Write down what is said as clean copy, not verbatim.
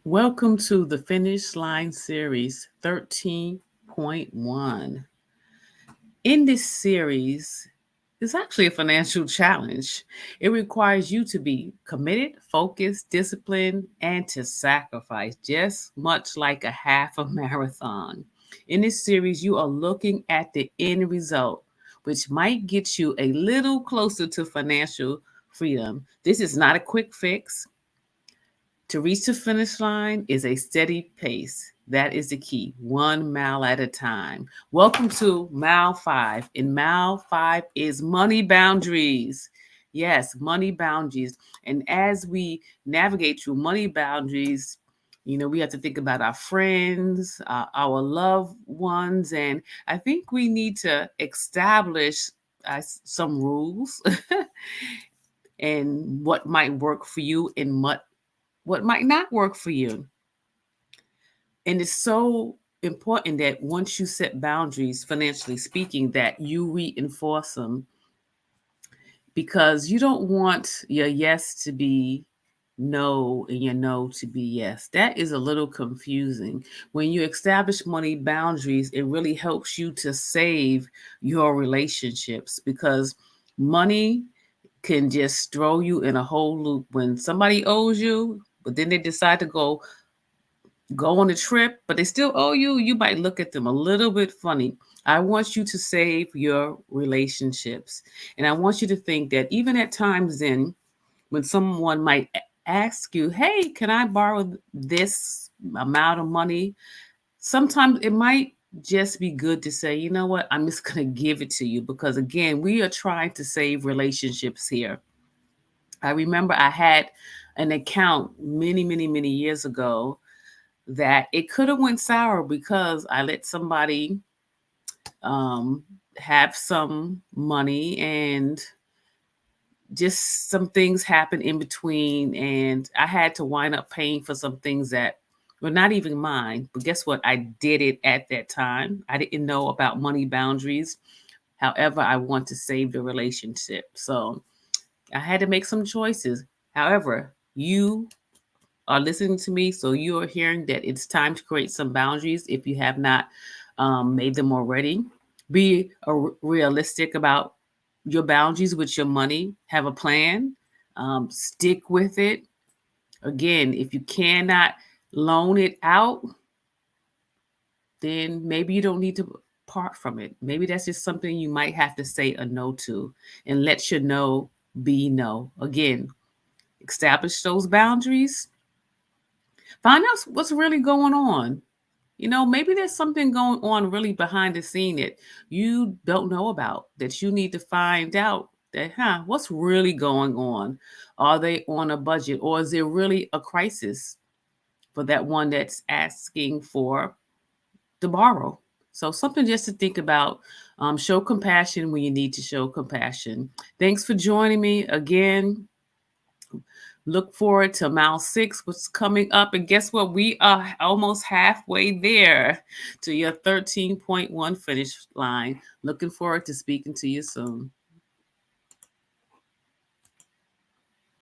Welcome to the Finishline series 13.1. In this series, it's actually a financial challenge. It requires you to be committed, focused, disciplined, and to sacrifice, just much like a half a marathon. In this series, you are looking at the end result, which might get you a little closer to financial freedom. This is not a quick fix. To reach the finish line is a steady pace. That is the key, 1 mile at a time. Welcome to mile 5. And mile 5 is money boundaries. Yes, money boundaries. And as we navigate through money boundaries, we have to think about our friends, our loved ones, and I think we need to establish some rules and what might work for you and what might not work for you. And it's so important that once you set boundaries, financially speaking, that you reinforce them because you don't want your yes to be no and your no to be yes. That is a little confusing. When you establish money boundaries, it really helps you to save your relationships because money can just throw you in a whole loop when somebody owes you, but then they decide to go on a trip, but they still owe you, you might look at them a little bit funny. I want you to save your relationships. And I want you to think that even at times then, when someone might ask you, hey, can I borrow this amount of money? Sometimes it might just be good to say, you know what, I'm just going to give it to you because, again, we are trying to save relationships here. I remember I had an account many, many, many years ago that it could have went sour because I let somebody um, have some money and just some things happened in between, and I had to wind up paying for some things that were not even mine. But guess what? I did it at that time. I didn't know about money boundaries. However, I want to save the relationship. So I had to make some choices. However, you are listening to me, so you are hearing that it's time to create some boundaries if you have not made them already. Be realistic about your boundaries with your money. Have a plan. Stick with it. Again, if you cannot loan it out, then maybe you don't need to part from it. Maybe that's just something you might have to say a no to and let your no be no. Again, establish those boundaries. Find out what's really going on. Maybe there's something going on really behind the scene that you don't know about that you need to find out that, what's really going on? Are they on a budget or is there really a crisis for that one that's asking for to borrow? So something just to think about. Show compassion when you need to show compassion. Thanks for joining me again. Look forward to mile 6, what's coming up. And guess what? We are almost halfway there to your 13.1 finish line. Looking forward to speaking to you soon.